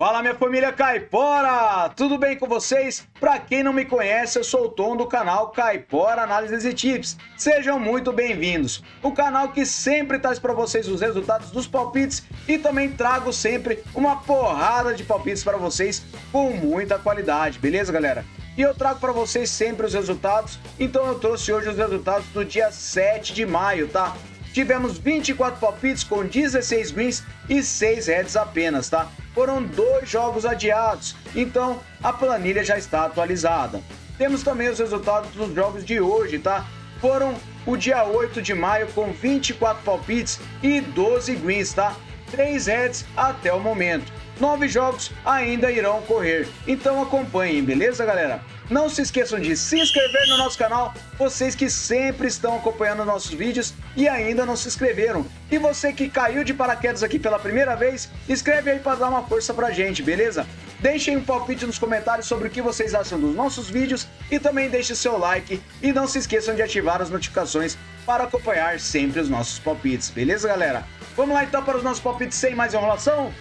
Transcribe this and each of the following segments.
Fala, minha família Caipora! Tudo bem com vocês? Para quem não me conhece, eu sou o Tom do canal Caipora Análises e Tips. Sejam muito bem-vindos. O canal que sempre traz para vocês os resultados dos palpites e também trago sempre uma porrada de palpites para vocês com muita qualidade, beleza, galera? E eu trago para vocês sempre os resultados, então eu trouxe hoje os resultados do dia 7 de maio, tá? Tivemos 24 palpites com 16 greens e 6 reds apenas, tá? Foram 2 jogos adiados, então a planilha já está atualizada. Temos também os resultados dos jogos de hoje, tá? Foram o dia 8 de maio com 24 palpites e 12 greens, tá? 3 reds até o momento. 9 jogos ainda irão ocorrer, então acompanhem, beleza, galera? Não se esqueçam de se inscrever no nosso canal, vocês que sempre estão acompanhando nossos vídeos e ainda não se inscreveram. E você que caiu de paraquedas aqui pela primeira vez, escreve aí para dar uma força pra gente, beleza? Deixem um palpite nos comentários sobre o que vocês acham dos nossos vídeos e também deixe seu like e não se esqueçam de ativar as notificações para acompanhar sempre os nossos palpites, beleza, galera? Vamos lá então para os nossos palpites sem mais enrolação?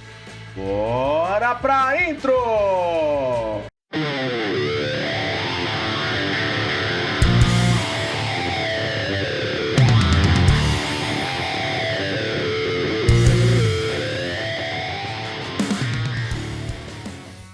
Bora pra intro!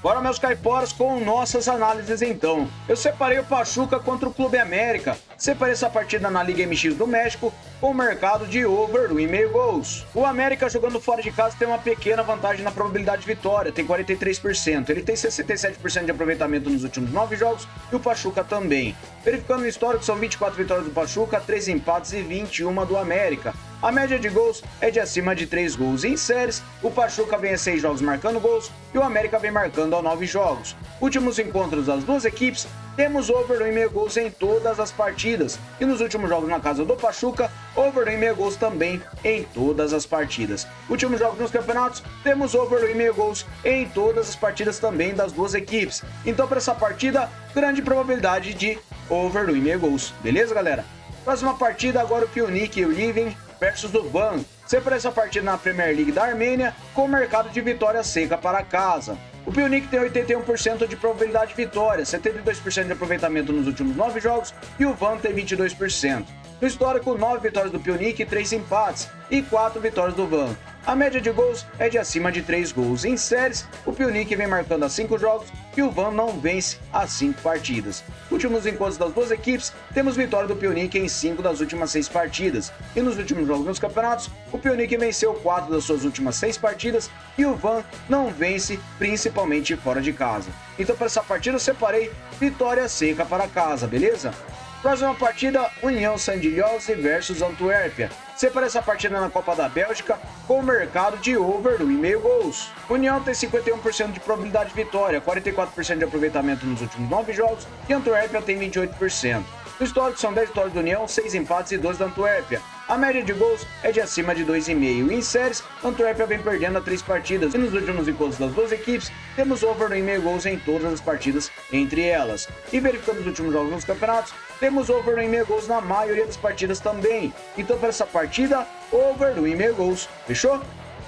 Bora, meus caiporas, com nossas análises então. Eu separei o Pachuca contra o Clube América. Separei essa partida na Liga MX do México com o mercado de over 1,5 gols. O América jogando fora de casa tem uma pequena vantagem na probabilidade de vitória, tem 43%. Ele tem 67% de aproveitamento nos últimos 9 jogos e o Pachuca também. Verificando o histórico, são 24 vitórias do Pachuca, 3 empates e 21 do América. A média de gols é de acima de 3 gols em séries, o Pachuca vem a 6 jogos marcando gols e o América vem marcando a 9 jogos. Últimos encontros das duas equipes, temos over 1,5 gols em todas as partidas. E nos últimos jogos na casa do Pachuca, over 1,5 gols também em todas as partidas. Últimos jogos nos campeonatos, temos over 1,5 gols em todas as partidas também das duas equipes. Então para essa partida, grande probabilidade de over 1,5 gols. Beleza, galera? Próxima partida, agora o Pionic e o Living versus o Van. Sempre essa partida na Premier League da Armênia, com mercado de vitória seca para casa. O Pionic tem 81% de probabilidade de vitória, 72% de aproveitamento nos últimos 9 jogos e o Van tem 22%. No histórico, 9 vitórias do Pionic, 3 empates e 4 vitórias do Van. A média de gols é de acima de 3 gols. Em séries, o Pionic vem marcando há 5 jogos e o Van não vence há 5 partidas. Últimos encontros das duas equipes, temos vitória do Pionic em 5 das últimas 6 partidas. E nos últimos jogos nos campeonatos, o Pionic venceu 4 das suas últimas 6 partidas e o Van não vence, principalmente fora de casa. Então para essa partida eu separei vitória seca para casa, beleza? Próxima partida, União Saint-Gilloise versus Antuérpia. Separa essa partida na Copa da Bélgica com o mercado de over 1,5 gols. União tem 51% de probabilidade de vitória, 44% de aproveitamento nos últimos 9 jogos e Antuérpia tem 28%. No histórico são 10 vitórias da União, 6 empates e 2 da Antuérpia. A média de gols é de acima de 2,5. Em séries, Antuérpia vem perdendo a 3 partidas e nos últimos encontros das duas equipes, temos over 1,5 gols em todas as partidas entre elas. E verificando os últimos jogos nos campeonatos, temos over 1,5 gols na maioria das partidas também. Então para essa partida, over 1,5 gols. Fechou?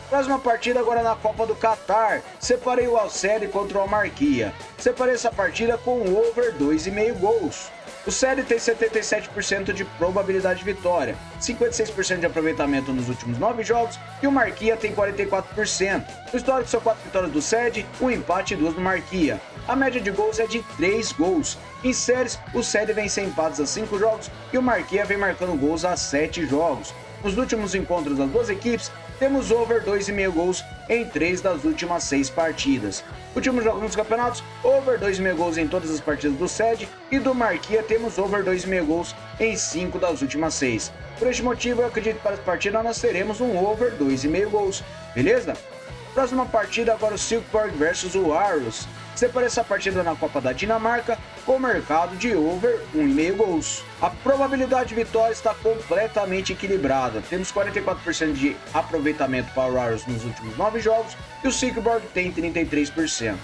Próxima partida agora na Copa do Catar. Separei o Al-Sadd contra o Al-Marquia. Separei essa partida com over 2,5 gols. O Sadd tem 77% de probabilidade de vitória, 56% de aproveitamento nos últimos 9 jogos e o Marquia tem 44%. No histórico são 4 vitórias do Sadd, 1 empate e 2 do Marquia. A média de gols é de 3 gols. Em séries, o Sadd vem sem empates a 5 jogos e o Marquia vem marcando gols a 7 jogos. Nos últimos encontros das duas equipes, temos over 2,5 gols em 3 das últimas 6 partidas. Últimos jogos nos campeonatos, over 2,5 gols em todas as partidas do Sadd e do Marquia temos over 2,5 gols em 5 das últimas 6. Por este motivo, eu acredito que para essa partida nós teremos um over 2,5 gols, beleza? Próxima partida agora o Silkeborg versus o Aarhus. Separei essa partida na Copa da Dinamarca com o mercado de over 1,5 gols. A probabilidade de vitória está completamente equilibrada. Temos 44% de aproveitamento para o Aarhus nos últimos 9 jogos e o Silkeborg tem 33%.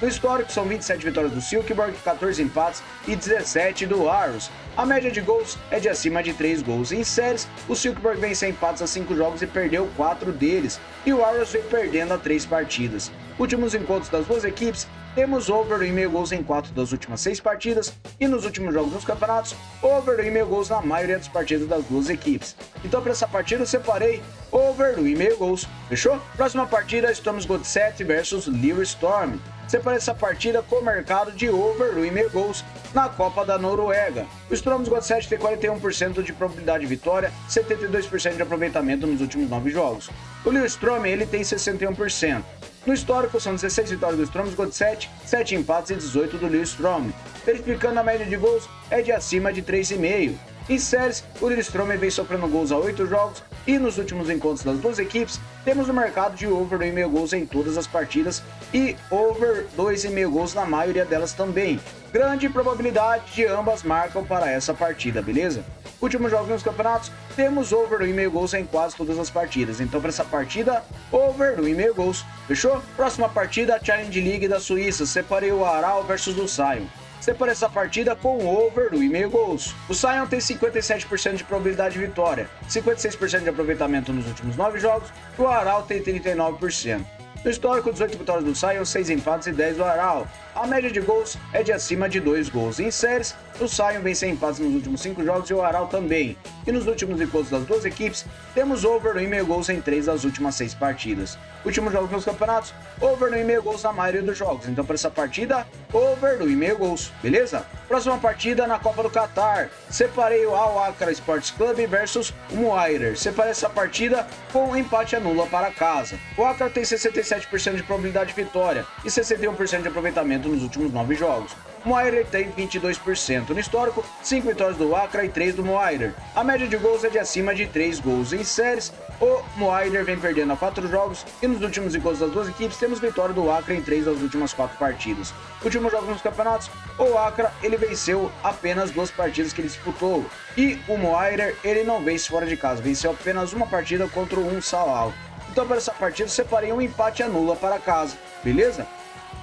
No histórico, são 27 vitórias do Silkeborg, 14 empates e 17 do Aarhus. A média de gols é de acima de 3 gols. Em séries, o Silkeborg vem sem empates a 5 jogos e perdeu 4 deles, e o Aarhus vem perdendo a 3 partidas. Últimos encontros das duas equipes, temos over 1,5 gols em 4 das últimas 6 partidas e nos últimos jogos dos campeonatos, over 1,5 gols na maioria das partidas das duas equipes. Então para essa partida eu separei over 1,5 gols, fechou? Próxima partida, Storms Godset versus Lille Storm. Separei essa partida com o mercado de over 1,5 gols na Copa da Noruega. O Storms Godset tem 41% de probabilidade de vitória, 72% de aproveitamento nos últimos 9 jogos. O Lille Storm ele tem 61%. No histórico, são 16 vitórias do Storms Godset, 7 empates e 18 do Lille Storm. Verificando a média de gols, é de acima de 3,5. Em séries, o Lille Storm vem sofrendo gols a 8 jogos e nos últimos encontros das duas equipes, temos no mercado de over 1,5 gols em todas as partidas e over 2,5 gols na maioria delas também. Grande probabilidade de ambas marcam para essa partida, beleza? Últimos jogos nos campeonatos, temos over 1,5 gols em quase todas as partidas. Então, para essa partida, over 1,5 gols. Fechou? Próxima partida, Challenge League da Suíça. Separei o Aral versus o Sion. Separei essa partida com over 1,5 gols. O Sion tem 57% de probabilidade de vitória, 56% de aproveitamento nos últimos 9 jogos. E o Aral tem 39%. No histórico, 18 vitórias do Sion, 6 empates e 10 do Aral. A média de gols é de acima de 2 gols. Em séries, o Sion vem sem empates nos últimos 5 jogos e o Aral também. E nos últimos encontros das duas equipes, temos over 1,5 gols em 3 das últimas 6 partidas. Últimos jogos nos campeonatos, over 1,5 gols na maioria dos jogos. Então, para essa partida, over 1,5 gols, beleza? Próxima partida na Copa do Catar. Separei o Al Accra Sports Club versus o Muayrer. Separei essa partida com um empate anula para casa. O Accra tem 67% de probabilidade de vitória e 61% de aproveitamento nos últimos 9 jogos. O Muayrer tem 22%. No histórico, 5 vitórias do Accra e 3 do Muayrer. A média de gols é de acima de 3 gols. Em séries, o Muayrer vem perdendo a 4 jogos e nos últimos encontros das duas equipes temos vitória do Accra em 3 das últimas 4 partidas. Últimos jogos nos campeonatos, o Accra ele venceu apenas 2 partidas que ele disputou e o Muayrer ele não vence fora de casa, venceu apenas uma partida contra o Salal. Então para essa partida separei um empate anula para casa, beleza?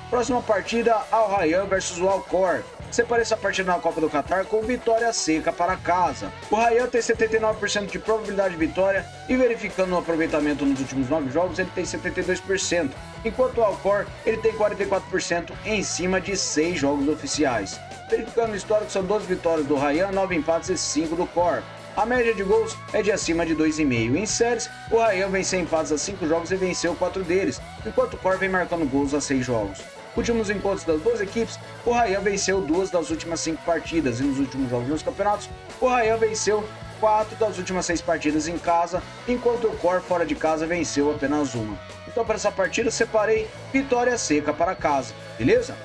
Próxima partida, Al Rayyan versus o Alcor. Separei essa partida na Copa do Catar com vitória seca para casa. O Rayyan tem 79% de probabilidade de vitória e verificando o aproveitamento nos últimos 9 jogos ele tem 72%, enquanto o Alcor ele tem 44% em cima de 6 jogos oficiais. Verificando o histórico são 12 vitórias do Rayyan, 9 empates e 5 do Cor. A média de gols é de acima de 2,5. Em séries, o Rayyan vem sem empates a 5 jogos e venceu 4 deles, enquanto o Cor vem marcando gols a 6 jogos. Últimos encontros das duas equipes, o Rayyan venceu 2 das últimas 5 partidas e nos últimos jogos nos campeonatos, o Rayyan venceu 4 das últimas 6 partidas em casa, enquanto o Cor fora de casa venceu apenas uma. Então para essa partida separei vitória seca para casa, beleza?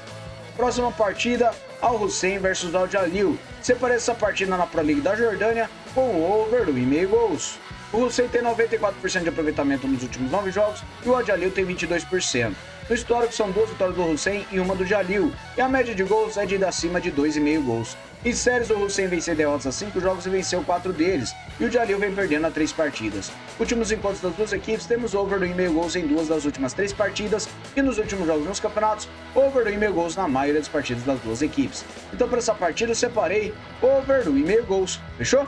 Próxima partida, Al Hussein versus Al Jalil. Separei essa partida na Pro League da Jordânia com over 1,5 gols. O Hussein tem 94% de aproveitamento nos últimos 9 jogos e o Al Jalil tem 22%. No histórico são 2 vitórias do Hussein e uma do Jalil, e a média de gols é de acima de 2,5 gols. Em séries, o Hussein venceu derrotas a 5 jogos e venceu 4 deles, e o Jalil vem perdendo a 3 partidas. Últimos encontros das duas equipes, temos over 1,5 gols em 2 das últimas 3 partidas, e nos últimos jogos nos campeonatos, over 1,5 gols na maioria das partidas das duas equipes. Então para essa partida eu separei over 1,5 gols, fechou?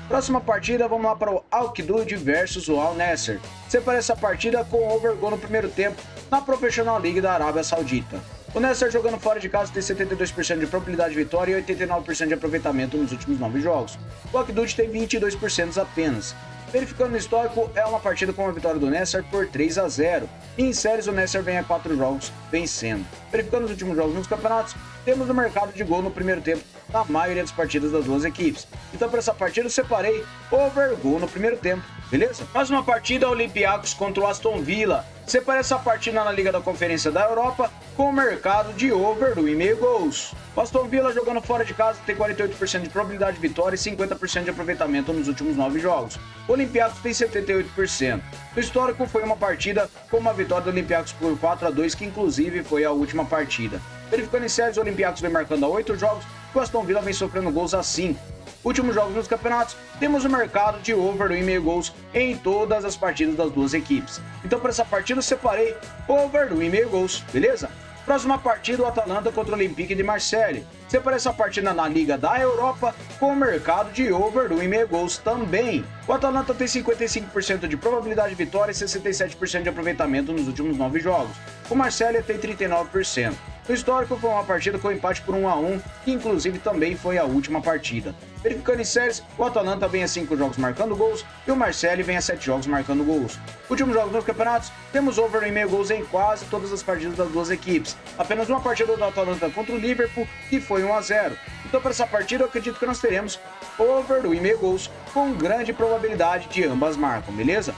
Próxima partida, vamos lá para o Al Qudud versus o Al Nassr. Separei essa partida com over gol no primeiro tempo na Professional League da Arábia Saudita. O Nassr jogando fora de casa tem 72% de probabilidade de vitória e 89% de aproveitamento nos últimos 9 jogos. O Al Qudud tem 22% apenas. Verificando no histórico, é uma partida com uma vitória do Nassr por 3-0. E em séries, o Nassr vem a 4 jogos vencendo. Verificando os últimos jogos nos campeonatos, temos o mercado de gol no primeiro tempo na maioria das partidas das duas equipes. Então, para essa partida, eu separei over gol no primeiro tempo, beleza? Próxima partida, Olympiacos contra o Aston Villa. Separei essa partida na Liga da Conferência da Europa com o mercado de over 1,5 gols. O Aston Villa jogando fora de casa tem 48% de probabilidade de vitória e 50% de aproveitamento nos últimos 9 jogos. O Olympiacos tem 78%. No histórico foi uma partida com uma vitória do Olympiacos por 4-2, que inclusive foi a última partida. Verificando em séries, o Olympiacos vem marcando a 8 jogos e o Aston Villa vem sofrendo gols a 5. Últimos jogos nos campeonatos, temos o mercado de over 1,5 gols em todas as partidas das duas equipes. Então para essa partida eu separei over 1,5 gols, beleza? Próxima partida, o Atalanta contra o Olympique de Marseille. Separei essa partida na Liga da Europa com o mercado de over 1,5 gols também. O Atalanta tem 55% de probabilidade de vitória e 67% de aproveitamento nos últimos 9 jogos. O Marseille tem 39%. No histórico, foi uma partida com empate por 1-1, que inclusive também foi a última partida. Verificando em séries, o Atalanta vem a 5 jogos marcando gols e o Marseille vem a 7 jogos marcando gols. Últimos jogos nos campeonatos, temos over 1,5 gols em quase todas as partidas das duas equipes. Apenas uma partida do Atalanta contra o Liverpool, que foi 1-0. Então, para essa partida, eu acredito que nós teremos over 1,5 gols com grande probabilidade de ambas marcam, beleza?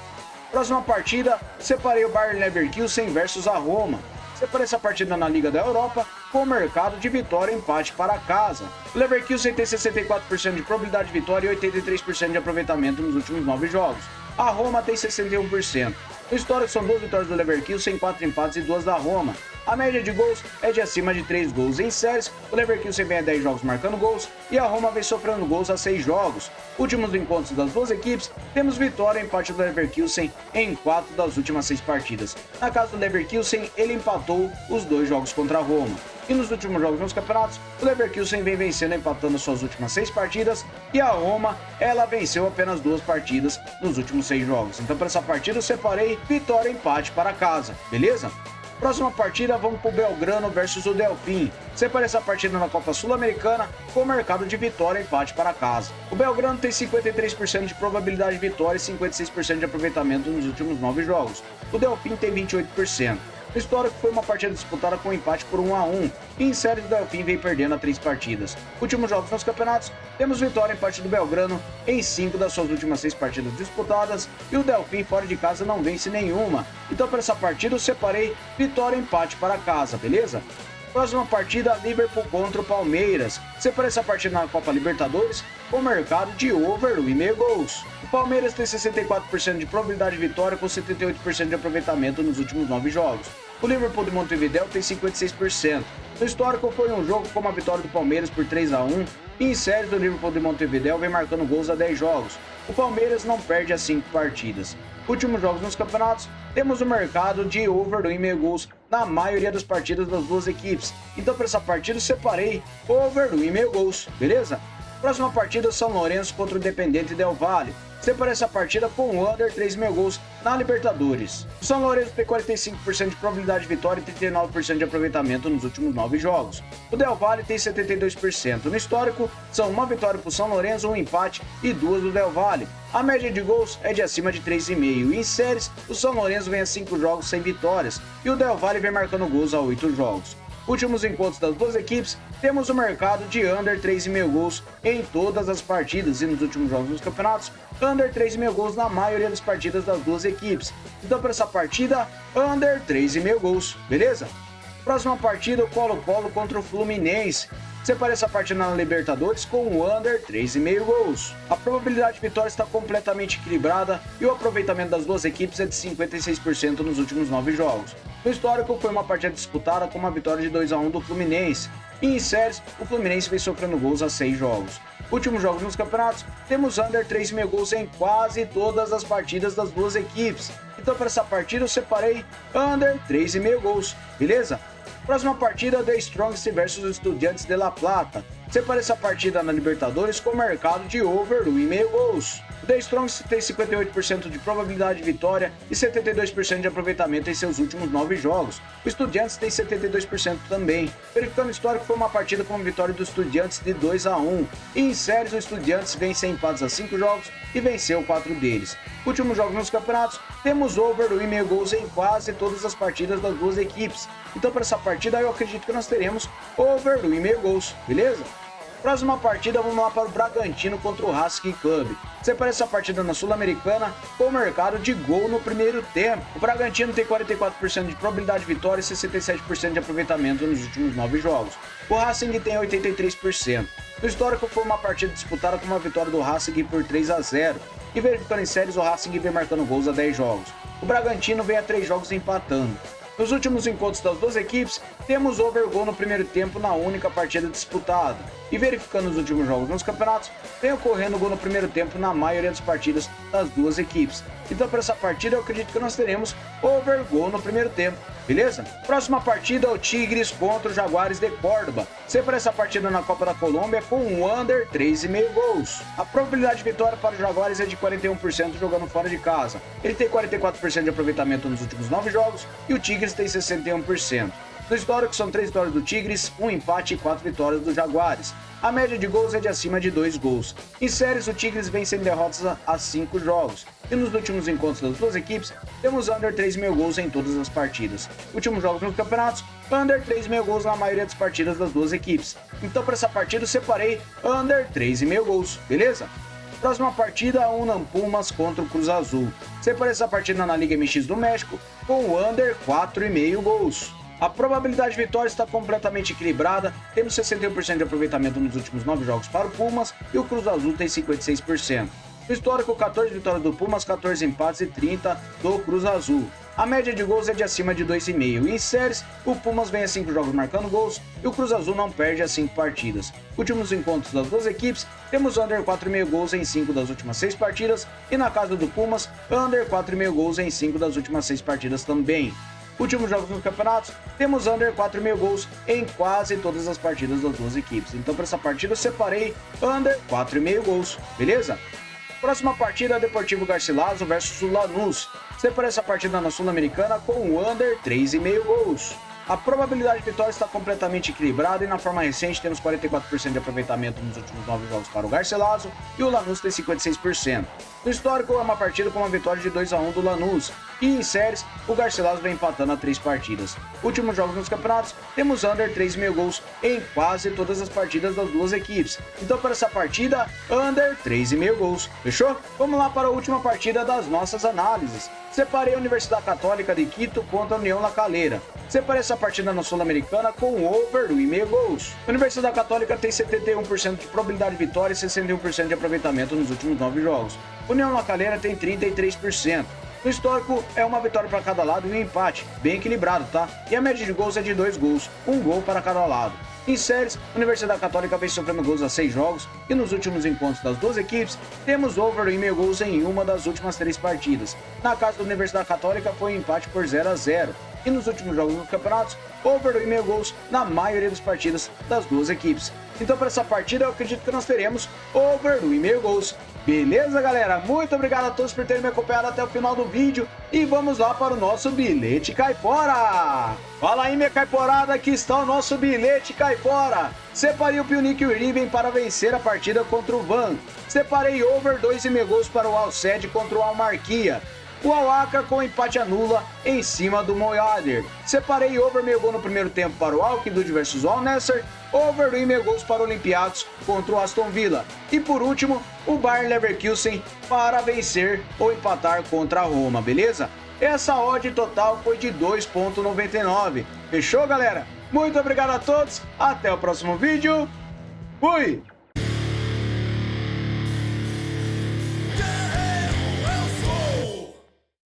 Próxima partida, separei o Bayer Leverkusen versus a Roma. Separei essa partida na Liga da Europa com o mercado de vitória e empate para casa. O Leverkusen tem 64% de probabilidade de vitória e 83% de aproveitamento nos últimos 9 jogos. A Roma tem 61%. No histórico são 2 vitórias do Leverkusen, 4 empates e 2 da Roma. A média de gols é de acima de 3 gols em séries, o Leverkusen vem a 10 jogos marcando gols e a Roma vem sofrendo gols a 6 jogos. Últimos encontros das duas equipes, temos vitória e empate do Leverkusen em 4 das últimas 6 partidas. Na casa do Leverkusen, ele empatou os 2 jogos contra a Roma. E nos últimos jogos nos campeonatos, o Leverkusen vem vencendo empatando suas últimas 6 partidas e a Roma, ela venceu apenas 2 partidas nos últimos 6 jogos. Então para essa partida eu separei vitória e empate para casa, beleza? Próxima partida, vamos para o Belgrano versus o Delfim. Separei essa partida na Copa Sul-Americana com o mercado de vitória e empate para casa. O Belgrano tem 53% de probabilidade de vitória e 56% de aproveitamento nos últimos 9 jogos. O Delfim tem 28%. No histórico, foi uma partida disputada com um empate por 1-1, e em série o Delfim vem perdendo a 3 partidas. Últimos jogos nos campeonatos, temos vitória e empate do Belgrano em 5 das suas últimas 6 partidas disputadas, e o Delfim fora de casa não vence nenhuma. Então para essa partida eu separei vitória e empate para casa, beleza? Próxima partida, Liverpool contra o Palmeiras. Separei essa partida na Copa Libertadores com o mercado de over 1,5 gols. O Palmeiras tem 64% de probabilidade de vitória com 78% de aproveitamento nos últimos 9 jogos. O Liverpool de Montevideo tem 56%. No histórico foi um jogo com uma vitória do Palmeiras por 3-1 e em séries do Liverpool de Montevideo vem marcando gols a 10 jogos. O Palmeiras não perde as 5 partidas. Últimos jogos nos campeonatos, temos o mercado de over 1,5 gols na maioria das partidas das duas equipes. Então para essa partida eu separei over 1,5 gols, beleza? Próxima partida, São Lourenço contra o Independiente Del Valle. Separei essa partida com o under 3,5 gols na Libertadores. O São Lourenço tem 45% de probabilidade de vitória e 39% de aproveitamento nos últimos 9 jogos. O Del Valle tem 72%. No histórico, são uma vitória para o São Lourenço, um empate e 2 do Del Valle. A média de gols é de acima de 3,5. E em séries, o São Lourenço vem a 5 jogos sem vitórias e o Del Valle vem marcando gols a 8 jogos. Últimos encontros das duas equipes, temos o mercado de under 3,5 gols em todas as partidas e nos últimos jogos dos campeonatos, under 3,5 gols na maioria das partidas das duas equipes. Então para essa partida, under 3,5 gols, beleza? Próxima partida, o Colo-Colo contra o Fluminense. Separei essa partida na Libertadores com o under 3,5 gols. A probabilidade de vitória está completamente equilibrada e o aproveitamento das duas equipes é de 56% nos últimos 9 jogos. No histórico, foi uma partida disputada com uma vitória de 2-1 do Fluminense. E em séries, o Fluminense vem sofrendo gols a 6 jogos. Últimos jogos nos campeonatos, temos under 3,5 gols em quase todas as partidas das duas equipes. Então para essa partida eu separei under 3,5 gols, beleza? Próxima partida, The Strongest versus Estudiantes de La Plata. Separei essa partida na Libertadores com o mercado de over 1,5 gols. O The Strongest tem 58% de probabilidade de vitória e 72% de aproveitamento em seus últimos 9 jogos. O Estudiantes tem 72% também. Verificando o histórico, foi uma partida com uma vitória do Estudiantes de 2-1. E em séries, o Estudiantes vem sem empates a 5 jogos e venceu 4 deles. Últimos jogos nos campeonatos, temos over 1,5 gols em quase todas as partidas das duas equipes. Então para essa partida eu acredito que nós teremos over 1,5 gols, beleza? Próxima partida, vamos lá para o Bragantino contra o Racing Club. Separei essa partida na Sul-Americana com o mercado de gol no primeiro tempo. O Bragantino tem 44% de probabilidade de vitória e 67% de aproveitamento nos últimos 9 jogos. O Racing tem 83%. No histórico, foi uma partida disputada com uma vitória do Racing por 3-0. E verificando em séries, o Racing vem marcando gols a 10 jogos. O Bragantino vem a 3 jogos empatando. Nos últimos encontros das duas equipes, temos over gol no primeiro tempo na única partida disputada. E verificando os últimos jogos nos campeonatos, vem ocorrendo gol no primeiro tempo na maioria das partidas das duas equipes. Então para essa partida eu acredito que nós teremos over gol no primeiro tempo. Beleza? Próxima partida é o Tigres contra o Jaguares de Córdoba. Separei essa partida na Copa da Colômbia com um under 3,5 gols. A probabilidade de vitória para o Jaguares é de 41% jogando fora de casa. Ele tem 44% de aproveitamento nos últimos 9 jogos e o Tigres tem 61%. No histórico são 3 vitórias do Tigres, 1 empate e 4 vitórias do Jaguares. A média de gols é de acima de 2 gols. Em séries, o Tigres vem sem derrotas há 5 jogos. E nos últimos encontros das duas equipes, temos under 3,5 gols em todas as partidas. Últimos jogos nos campeonatos, under 3,5 gols na maioria das partidas das duas equipes. Então, para essa partida, eu separei under 3,5 gols, beleza? Próxima partida, Unam Pumas contra o Cruz Azul. Separei essa partida na Liga MX do México com o under 4,5 gols. A probabilidade de vitória está completamente equilibrada, temos 61% de aproveitamento nos últimos 9 jogos para o Pumas e o Cruz Azul tem 56%. No histórico, 14 vitórias do Pumas, 14 empates e 30 do Cruz Azul. A média de gols é de acima de 2,5. E em séries, o Pumas vem a 5 jogos marcando gols e o Cruz Azul não perde a 5 partidas. Últimos encontros das duas equipes, temos under 4,5 gols em 5 das últimas 6 partidas e na casa do Pumas, under 4,5 gols em 5 das últimas 6 partidas também. Últimos jogos nos campeonatos, temos under 4,5 gols em quase todas as partidas das duas equipes. Então, para essa partida, eu separei under 4,5 gols, beleza? Próxima partida, Deportivo Garcilaso versus o Lanús. Separei essa partida na Sul-Americana com o under 3,5 gols. A probabilidade de vitória está completamente equilibrada e na forma recente temos 44% de aproveitamento nos últimos 9 jogos para o Garcilaso e o Lanús tem 56%. No histórico é uma partida com uma vitória de 2-1 do Lanús e em séries o Garcilaso vem empatando a 3 partidas. Últimos jogos nos campeonatos temos under 3,5 gols em quase todas as partidas das duas equipes. Então para essa partida, under 3,5 gols. Fechou? Vamos lá para a última partida das nossas análises. Separei a Universidade Católica de Quito contra a União La Calera. Separei essa partida na Sul-Americana com over 1,5 gols. A Universidade Católica tem 71% de probabilidade de vitória e 61% de aproveitamento nos últimos 9 jogos. União La Calera tem 33%. No histórico é uma vitória para cada lado e um empate, bem equilibrado, tá? E a média de gols é de 2 gols, 1 gol para cada lado. Em séries, a Universidade Católica vem sofrendo gols a 6 jogos e nos últimos encontros das duas equipes, temos over 1,5 gols em uma das últimas 3 partidas. Na casa da Universidade Católica foi um empate por 0-0 e nos últimos jogos dos campeonatos, over 1,5 gols na maioria das partidas das duas equipes. Então para essa partida eu acredito que nós teremos over 1,5 gols. Beleza, galera? Muito obrigado a todos por terem me acompanhado até o final do vídeo e vamos lá para o nosso bilhete caipora. Fala aí, minha caiporada, aqui está o nosso bilhete caipora. Separei o Pionic e o Riven para vencer a partida contra o Van. Separei over 2,5 gols para o Alced contra o Almarquia. O Al-Akra com empate anula em cima do Moyader. Separei over 1,5 gol no primeiro tempo para o Al-Quidud versus o Al-Nassr, over 1,5 gols para o Olympiacos contra o Aston Villa. E por último, o Bayer Leverkusen para vencer ou empatar contra a Roma, beleza? Essa odd total foi de 2,99. Fechou, galera? Muito obrigado a todos, até o próximo vídeo. Fui!